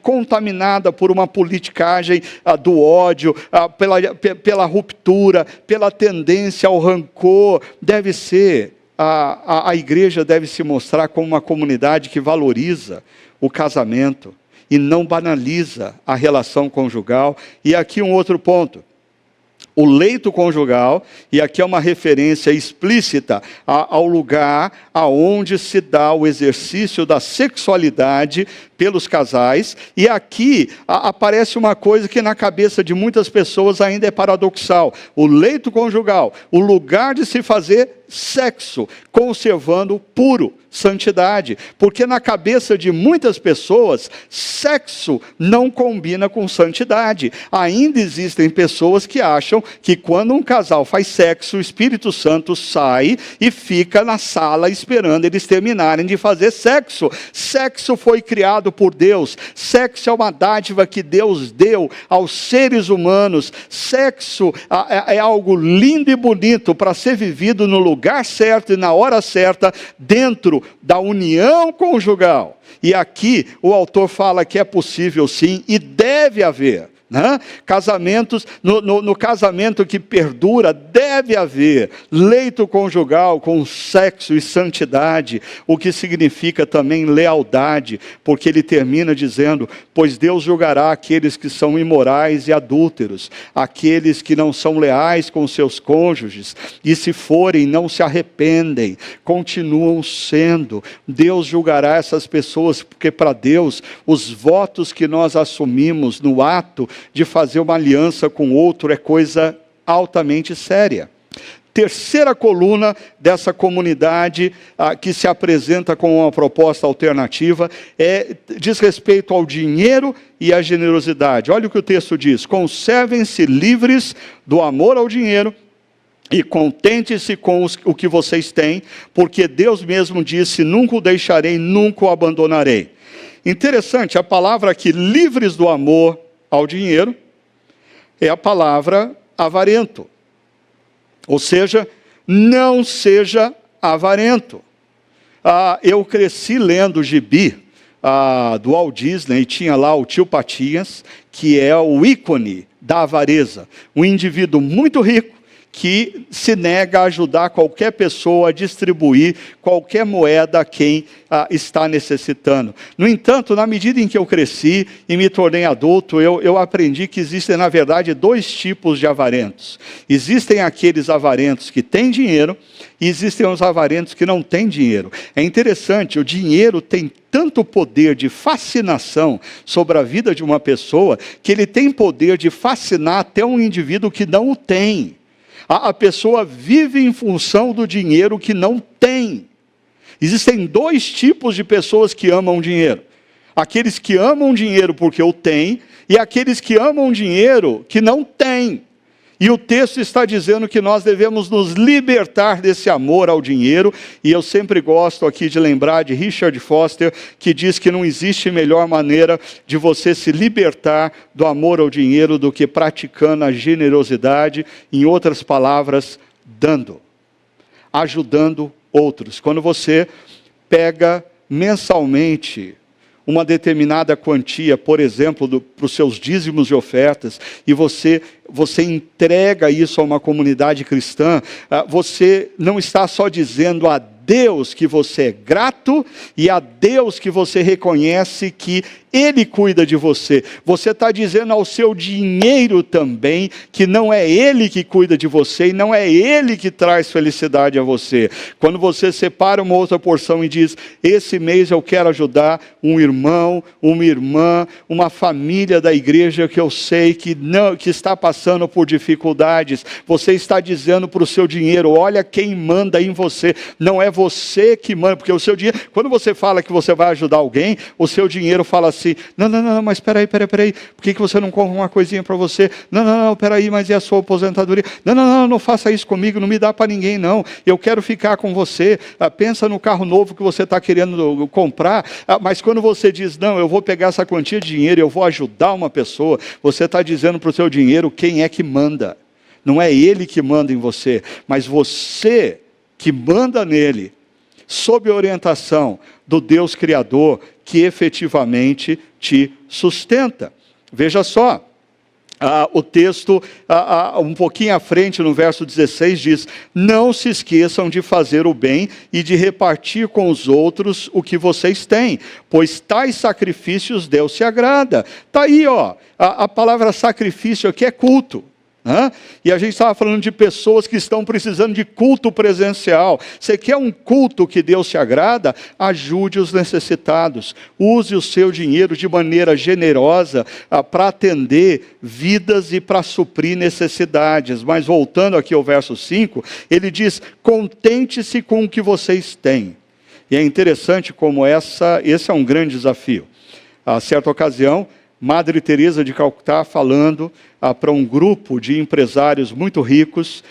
contaminada por uma politicagem do ódio, pela ruptura, pela tendência ao rancor, deve ser a igreja deve se mostrar como uma comunidade que valoriza o casamento e não banaliza a relação conjugal. E aqui um outro ponto. O leito conjugal, e aqui é uma referência explícita ao lugar aonde se dá o exercício da sexualidade pelos casais, e aqui aparece uma coisa que na cabeça de muitas pessoas ainda é paradoxal. O leito conjugal, o lugar de se fazer sexo, conservando puro, santidade, porque na cabeça de muitas pessoas, sexo não combina com santidade. Ainda existem pessoas que acham que quando um casal faz sexo, o Espírito Santo sai e fica na sala esperando eles terminarem de fazer sexo. Sexo foi criado por Deus, sexo é uma dádiva que Deus deu aos seres humanos. Sexo é algo lindo e bonito para ser vivido no lugar certo e na hora certa, dentro da união conjugal. E aqui o autor fala que é possível sim, e deve haver né? Casamentos, no casamento que perdura, deve haver leito conjugal com sexo e santidade, o que significa também lealdade, porque ele termina dizendo: pois Deus julgará aqueles que são imorais e adúlteros, aqueles que não são leais com seus cônjuges, e se forem, não se arrependem, continuam sendo. Deus julgará essas pessoas, porque para Deus, os votos que nós assumimos no ato de fazer uma aliança com outro é coisa altamente séria. Terceira coluna dessa comunidade que se apresenta com uma proposta alternativa diz respeito ao dinheiro e à generosidade. Olha o que o texto diz: conservem-se livres do amor ao dinheiro e contente-se com o que vocês têm, porque Deus mesmo disse: nunca o deixarei, nunca o abandonarei. Interessante, a palavra aqui, livres do amor ao dinheiro, é a palavra avarento. Ou seja, não seja avarento. Eu cresci lendo o gibi do Walt Disney, e tinha lá o tio Patinhas, que é o ícone da avareza. Um indivíduo muito rico, que se nega a ajudar qualquer pessoa a distribuir qualquer moeda a quem está necessitando. No entanto, na medida em que eu cresci e me tornei adulto, eu aprendi que existem, na verdade, dois tipos de avarentos. Existem aqueles avarentos que têm dinheiro e existem os avarentos que não têm dinheiro. É interessante, o dinheiro tem tanto poder de fascinação sobre a vida de uma pessoa, que ele tem poder de fascinar até um indivíduo que não o tem. A pessoa vive em função do dinheiro que não tem. Existem dois tipos de pessoas que amam dinheiro: aqueles que amam dinheiro porque o têm, e aqueles que amam dinheiro que não têm. E o texto está dizendo que nós devemos nos libertar desse amor ao dinheiro, e eu sempre gosto aqui de lembrar de Richard Foster, que diz que não existe melhor maneira de você se libertar do amor ao dinheiro do que praticando a generosidade, em outras palavras, dando, ajudando outros. Quando você pega mensalmente uma determinada quantia, por exemplo, para os seus dízimos e ofertas, e você entrega isso a uma comunidade cristã, você não está só dizendo a Deus que você é grato e a Deus que você reconhece que Ele cuida de você. Você está dizendo ao seu dinheiro também que não é Ele que cuida de você e não é Ele que traz felicidade a você. Quando você separa uma outra porção e diz: esse mês eu quero ajudar um irmão, uma irmã, uma família da igreja que eu sei que está passando por dificuldades, você está dizendo para o seu dinheiro: olha quem manda em você, não é você que manda, porque o seu dinheiro, quando você fala que você vai ajudar alguém, o seu dinheiro fala assim: não, mas espera aí, por que você não compra uma coisinha para você? Não, espera aí, mas e a sua aposentadoria? Não faça isso comigo, não me dá para ninguém não, eu quero ficar com você. Pensa no carro novo que você está querendo comprar, mas quando você diz: não, eu vou pegar essa quantia de dinheiro, eu vou ajudar uma pessoa, você está dizendo para o seu dinheiro quem é que manda. Não é ele que manda em você, mas você que manda nele, sob a orientação do Deus Criador, que efetivamente te sustenta. Veja só, o texto, um pouquinho à frente, no verso 16, diz: não se esqueçam de fazer o bem e de repartir com os outros o que vocês têm, pois tais sacrifícios Deus se agrada. Está aí, a palavra sacrifício aqui é culto. E a gente estava falando de pessoas que estão precisando de culto presencial. Você quer um culto que Deus se agrada? Ajude os necessitados. Use o seu dinheiro de maneira generosa para atender vidas e para suprir necessidades. Mas voltando aqui ao verso 5, ele diz: contente-se com o que vocês têm. E é interessante como esse é um grande desafio. A certa ocasião, Madre Teresa de Calcutá falando para um grupo de empresários muito ricos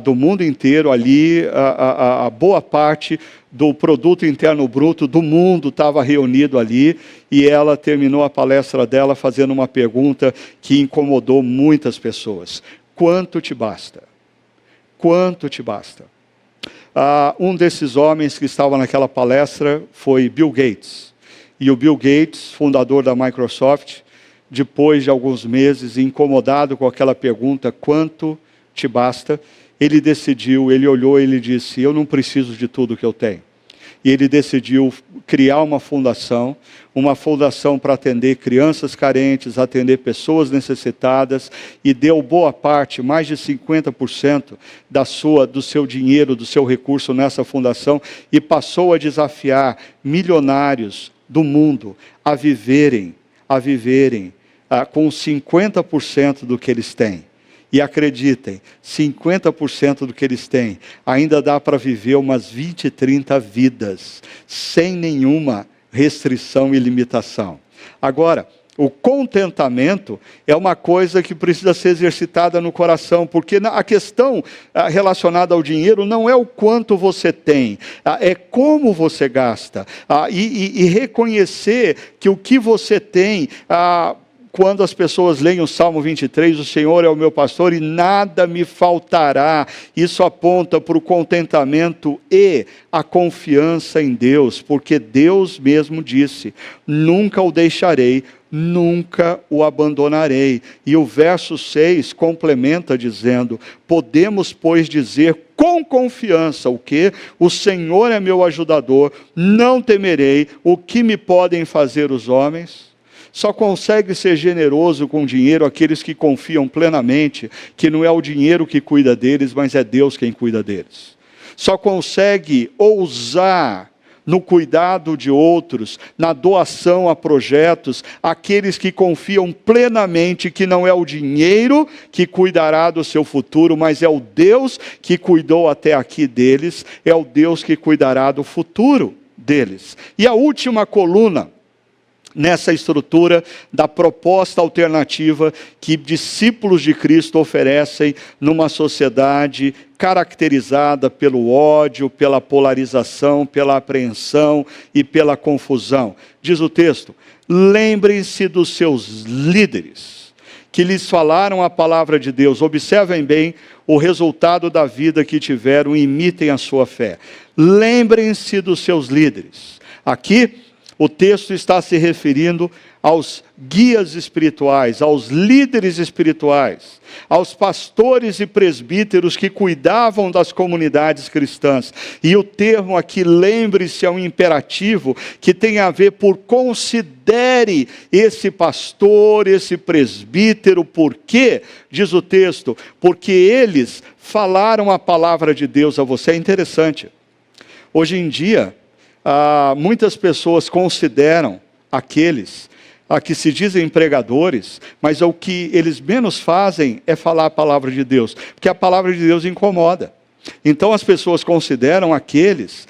do mundo inteiro ali, a boa parte do produto interno bruto do mundo estava reunido ali, e ela terminou a palestra dela fazendo uma pergunta que incomodou muitas pessoas: quanto te basta? Quanto te basta? Um desses homens que estava naquela palestra foi Bill Gates. E o Bill Gates, fundador da Microsoft, depois de alguns meses, incomodado com aquela pergunta, quanto te basta? Ele decidiu, ele olhou e ele disse, eu não preciso de tudo que eu tenho. E ele decidiu criar uma fundação para atender crianças carentes, atender pessoas necessitadas, e deu boa parte, mais de 50% do seu dinheiro, do seu recurso nessa fundação, e passou a desafiar milionários do mundo a viverem com 50% do que eles têm. E acreditem, 50% do que eles têm, ainda dá para viver umas 20, 30 vidas, sem nenhuma restrição e limitação. Agora, o contentamento é uma coisa que precisa ser exercitada no coração, porque a questão relacionada ao dinheiro não é o quanto você tem, é como você gasta. E reconhecer que o que você tem... Quando as pessoas leem o Salmo 23, o Senhor é o meu pastor e nada me faltará. Isso aponta para o contentamento e a confiança em Deus, porque Deus mesmo disse, nunca o deixarei, nunca o abandonarei. E o verso 6 complementa dizendo, podemos, pois, dizer com confiança o quê? O Senhor é meu ajudador, não temerei, o que me podem fazer os homens? Só consegue ser generoso com dinheiro aqueles que confiam plenamente que não é o dinheiro que cuida deles, mas é Deus quem cuida deles. Só consegue ousar no cuidado de outros, na doação a projetos, aqueles que confiam plenamente que não é o dinheiro que cuidará do seu futuro, mas é o Deus que cuidou até aqui deles, é o Deus que cuidará do futuro deles. E a última coluna, nessa estrutura da proposta alternativa que discípulos de Cristo oferecem numa sociedade caracterizada pelo ódio, pela polarização, pela apreensão e pela confusão. Diz o texto, lembrem-se dos seus líderes, que lhes falaram a palavra de Deus. Observem bem o resultado da vida que tiveram e imitem a sua fé. Lembrem-se dos seus líderes. Aqui, o texto está se referindo aos guias espirituais, aos líderes espirituais, aos pastores e presbíteros que cuidavam das comunidades cristãs. E o termo aqui, lembre-se, é um imperativo que tem a ver por considere esse pastor, esse presbítero. Por quê? Diz o texto, porque eles falaram a palavra de Deus a você. É interessante. Hoje em dia, muitas pessoas consideram aqueles que se dizem pregadores, mas o que eles menos fazem é falar a palavra de Deus, porque a palavra de Deus incomoda. Então as pessoas consideram aqueles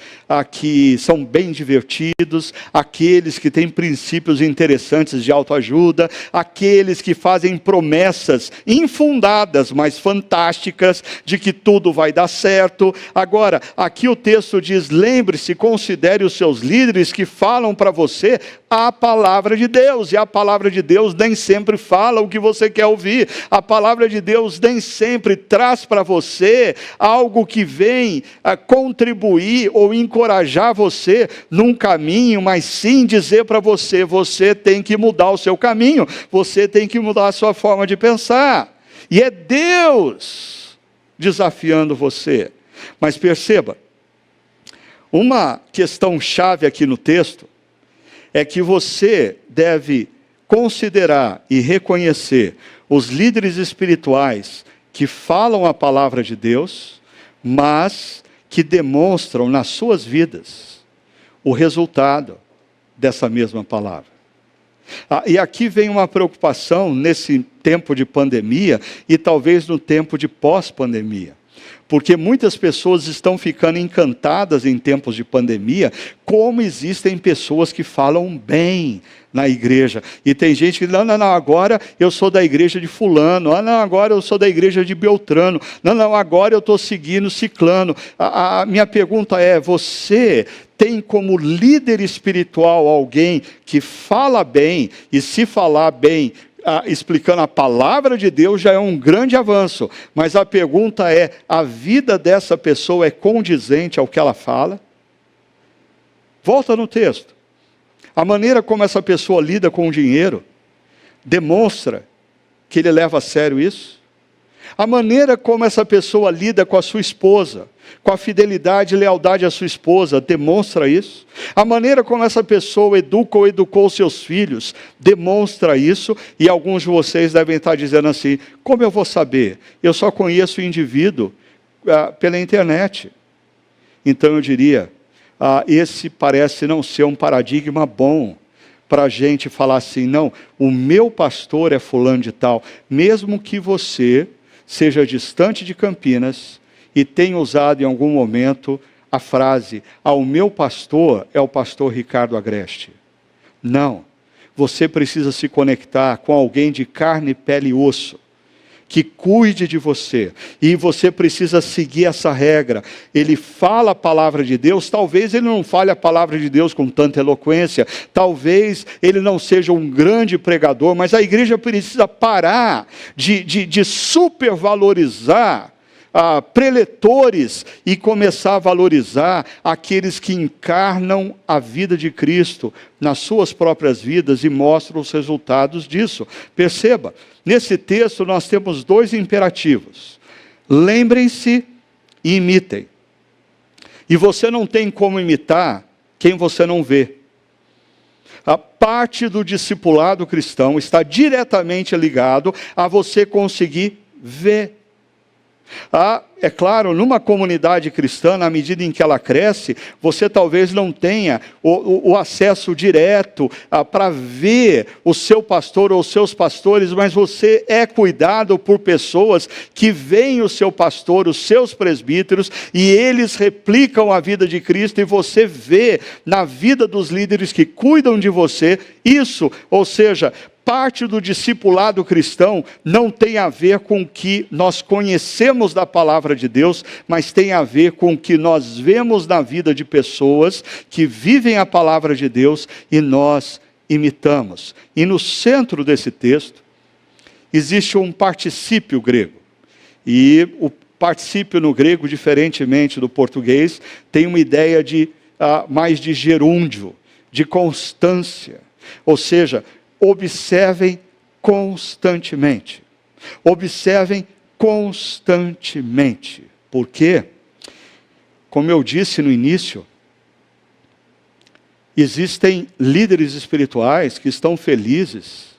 que são bem divertidos, aqueles que têm princípios interessantes de autoajuda, aqueles que fazem promessas infundadas, mas fantásticas, de que tudo vai dar certo. Agora, aqui o texto diz, lembre-se, considere os seus líderes que falam para você a palavra de Deus, e a palavra de Deus nem sempre fala o que você quer ouvir, a palavra de Deus nem sempre traz para você algo que vem a contribuir ou encorajar você num caminho, mas sim dizer para você, você tem que mudar o seu caminho, você tem que mudar a sua forma de pensar, e é Deus desafiando você. Mas perceba, uma questão chave aqui no texto, é que você deve considerar e reconhecer os líderes espirituais que falam a palavra de Deus, mas que demonstram nas suas vidas o resultado dessa mesma palavra. E aqui vem uma preocupação nesse tempo de pandemia e talvez no tempo de pós-pandemia. Porque muitas pessoas estão ficando encantadas em tempos de pandemia, como existem pessoas que falam bem na igreja. E tem gente que, não, agora eu sou da igreja de fulano, não, agora eu sou da igreja de Beltrano, não, agora eu estou seguindo ciclano. A minha pergunta é, você tem como líder espiritual alguém que fala bem, e se falar bem, explicando a palavra de Deus já é um grande avanço, mas a pergunta é, a vida dessa pessoa é condizente ao que ela fala? Volta no texto. A maneira como essa pessoa lida com o dinheiro demonstra que ele leva a sério isso? A maneira como essa pessoa lida com a sua esposa, com a fidelidade e lealdade à sua esposa, demonstra isso? A maneira como essa pessoa educa ou educou seus filhos, demonstra isso? E alguns de vocês devem estar dizendo assim: como eu vou saber? Eu só conheço o indivíduo pela internet. Então eu diria, esse parece não ser um paradigma bom para a gente falar assim: não, o meu pastor é fulano de tal, mesmo que você seja distante de Campinas e tenha usado em algum momento a frase: o meu pastor é o pastor Ricardo Agreste. Não, você precisa se conectar com alguém de carne, pele e osso, que cuide de você, e você precisa seguir essa regra. Ele fala a palavra de Deus, talvez ele não fale a palavra de Deus com tanta eloquência, talvez ele não seja um grande pregador, mas a igreja precisa parar de supervalorizar preletores e começar a valorizar aqueles que encarnam a vida de Cristo nas suas próprias vidas e mostram os resultados disso. Perceba, nesse texto nós temos 2 imperativos: lembrem-se e imitem. E você não tem como imitar quem você não vê. A parte do discipulado cristão está diretamente ligado a você conseguir ver. É claro, numa comunidade cristã, na medida em que ela cresce, você talvez não tenha o acesso direto para ver o seu pastor ou os seus pastores, mas você é cuidado por pessoas que veem o seu pastor, os seus presbíteros, e eles replicam a vida de Cristo, e você vê na vida dos líderes que cuidam de você isso. Ou seja, parte do discipulado cristão não tem a ver com o que nós conhecemos da palavra de Deus, mas tem a ver com o que nós vemos na vida de pessoas que vivem a palavra de Deus e nós imitamos. E no centro desse texto existe um particípio grego. E o particípio no grego, diferentemente do português, tem uma ideia mais de gerúndio, de constância. Ou seja, observem constantemente. Observem constantemente. Por quê? Como eu disse no início, existem líderes espirituais que estão felizes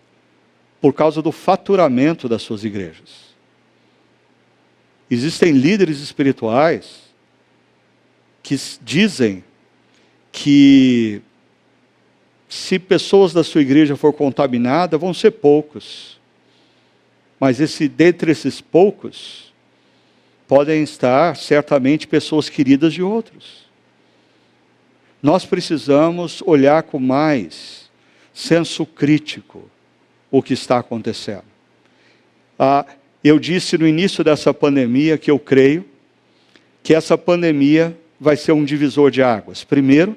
por causa do faturamento das suas igrejas. Existem líderes espirituais que dizem que se pessoas da sua igreja for contaminada, vão ser poucos. Mas dentre esses poucos, podem estar certamente pessoas queridas de outros. Nós precisamos olhar com mais senso crítico o que está acontecendo. Eu disse no início dessa pandemia que eu creio que essa pandemia vai ser um divisor de águas. Primeiro,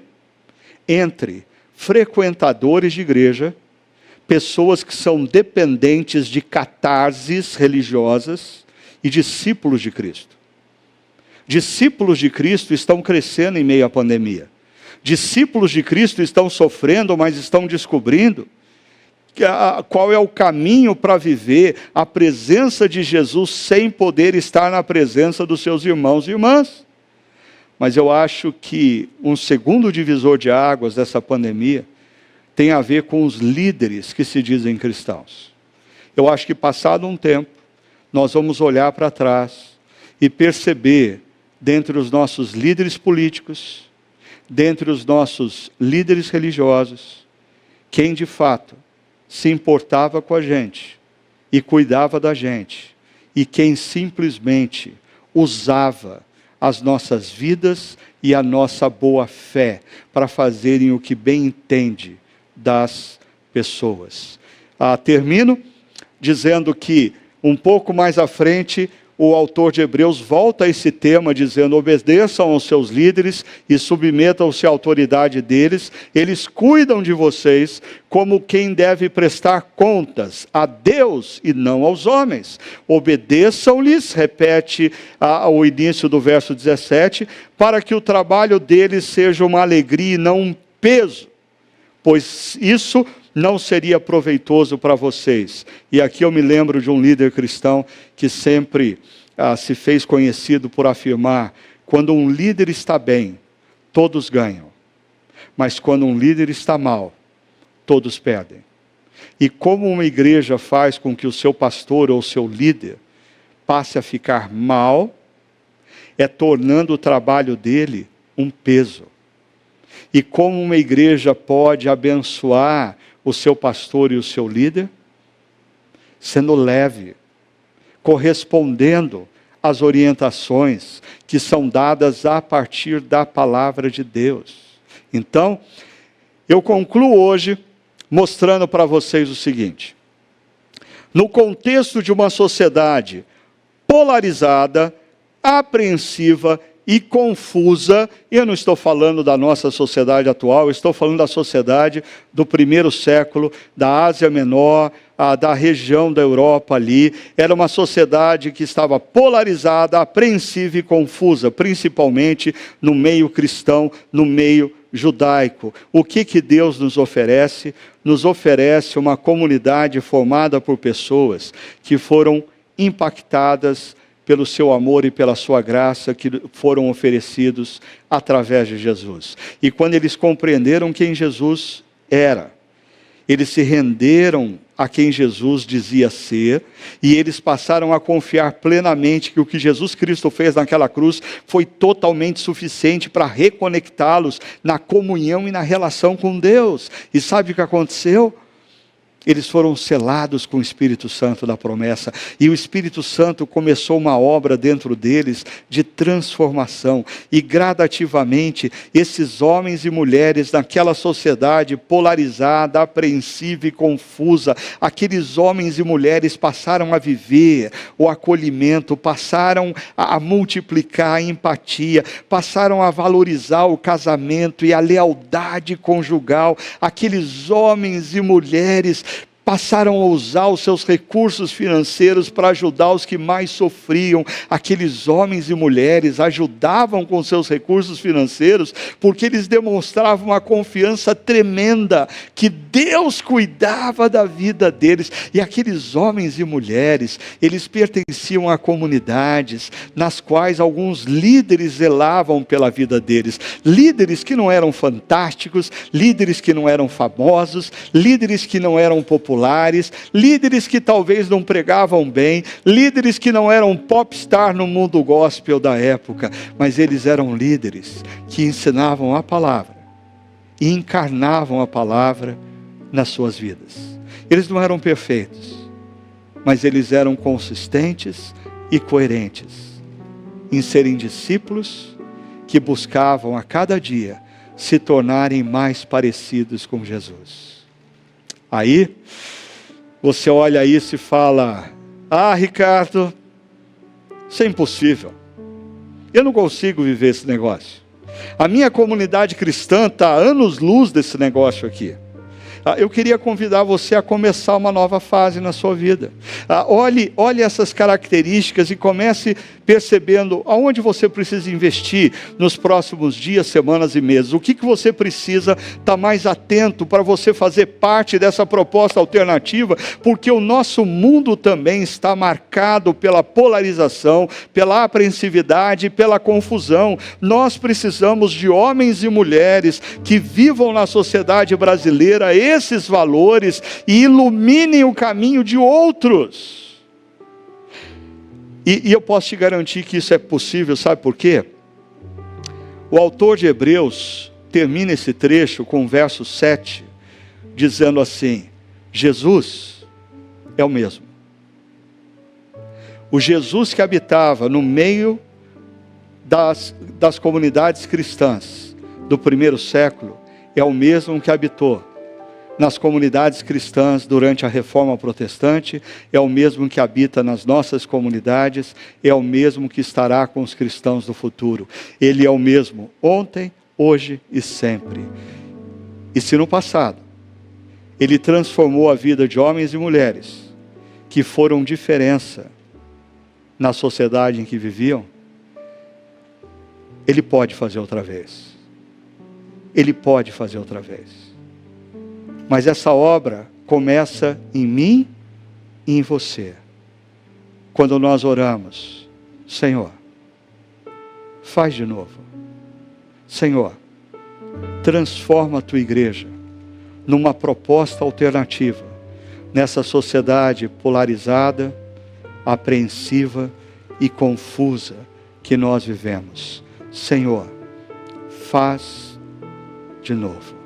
entre frequentadores de igreja, pessoas que são dependentes de catarses religiosas, e discípulos de Cristo. Discípulos de Cristo estão crescendo em meio à pandemia. Discípulos de Cristo estão sofrendo, mas estão descobrindo qual é o caminho para viver a presença de Jesus sem poder estar na presença dos seus irmãos e irmãs. Mas eu acho que um segundo divisor de águas dessa pandemia tem a ver com os líderes que se dizem cristãos. Eu acho que passado um tempo, nós vamos olhar para trás e perceber, dentre os nossos líderes políticos, dentre os nossos líderes religiosos, quem de fato se importava com a gente e cuidava da gente, e quem simplesmente usava as nossas vidas e a nossa boa fé para fazerem o que bem entende das pessoas. Termino dizendo que um pouco mais à frente o autor de Hebreus volta a esse tema dizendo: obedeçam aos seus líderes e submetam-se à autoridade deles, eles cuidam de vocês como quem deve prestar contas a Deus e não aos homens. Obedeçam-lhes, repete ao início do verso 17, para que o trabalho deles seja uma alegria e não um peso, pois isso não seria proveitoso para vocês. E aqui eu me lembro de um líder cristão que sempre se fez conhecido por afirmar: quando um líder está bem, todos ganham. Mas quando um líder está mal, todos perdem. E como uma igreja faz com que o seu pastor ou o seu líder passe a ficar mal, é tornando o trabalho dele um peso. E como uma igreja pode abençoar o seu pastor e o seu líder? Sendo leve, correspondendo às orientações que são dadas a partir da palavra de Deus. Então, eu concluo hoje mostrando para vocês o seguinte: no contexto de uma sociedade polarizada, apreensiva e confusa, eu não estou falando da nossa sociedade atual, eu estou falando da sociedade do primeiro século, da Ásia Menor, da região da Europa ali. Era uma sociedade que estava polarizada, apreensiva e confusa, principalmente no meio cristão, no meio judaico. O que Deus nos oferece? Nos oferece uma comunidade formada por pessoas que foram impactadas pelo seu amor e pela sua graça, que foram oferecidos através de Jesus. E quando eles compreenderam quem Jesus era, eles se renderam a quem Jesus dizia ser, e eles passaram a confiar plenamente que o que Jesus Cristo fez naquela cruz foi totalmente suficiente para reconectá-los na comunhão e na relação com Deus. E sabe o que aconteceu? Eles foram selados com o Espírito Santo da promessa. E o Espírito Santo começou uma obra dentro deles de transformação. E gradativamente, esses homens e mulheres naquela sociedade polarizada, apreensiva e confusa, aqueles homens e mulheres passaram a viver o acolhimento, passaram a multiplicar a empatia, passaram a valorizar o casamento e a lealdade conjugal. Aqueles homens e mulheres passaram a usar os seus recursos financeiros para ajudar os que mais sofriam. Aqueles homens e mulheres ajudavam com seus recursos financeiros porque eles demonstravam uma confiança tremenda que Deus cuidava da vida deles. E aqueles homens e mulheres, eles pertenciam a comunidades nas quais alguns líderes zelavam pela vida deles. Líderes que não eram fantásticos, líderes que não eram famosos, líderes que não eram populares, líderes que talvez não pregavam bem, líderes que não eram popstar no mundo gospel da época, mas eles eram líderes que ensinavam a palavra e encarnavam a palavra nas suas vidas. Eles não eram perfeitos, mas eles eram consistentes e coerentes em serem discípulos que buscavam a cada dia se tornarem mais parecidos com Jesus. Aí, você olha isso e fala: ah, Ricardo, isso é impossível. Eu não consigo viver esse negócio. A minha comunidade cristã está a anos-luz desse negócio aqui. Eu queria convidar você a começar uma nova fase na sua vida. Olhe essas características e comece percebendo aonde você precisa investir nos próximos dias, semanas e meses. O que você precisa estar mais atento para você fazer parte dessa proposta alternativa, porque o nosso mundo também está marcado pela polarização, pela apreensividade, pela confusão. Nós precisamos de homens e mulheres que vivam na sociedade brasileira esses valores e iluminem o caminho de outros. E eu posso te garantir que isso é possível, sabe por quê? O autor de Hebreus termina esse trecho com o verso 7, dizendo assim: Jesus é o mesmo. O Jesus que habitava no meio das comunidades cristãs do primeiro século é o mesmo que habitou nas comunidades cristãs durante a Reforma Protestante, é o mesmo que habita nas nossas comunidades, é o mesmo que estará com os cristãos do futuro. Ele é o mesmo ontem, hoje e sempre. E se no passado Ele transformou a vida de homens e mulheres que foram diferença na sociedade em que viviam, Ele pode fazer outra vez. Ele pode fazer outra vez. Mas essa obra começa em mim e em você. Quando nós oramos, Senhor, faz de novo. Senhor, transforma a tua igreja numa proposta alternativa nessa sociedade polarizada, apreensiva e confusa que nós vivemos. Senhor, faz de novo.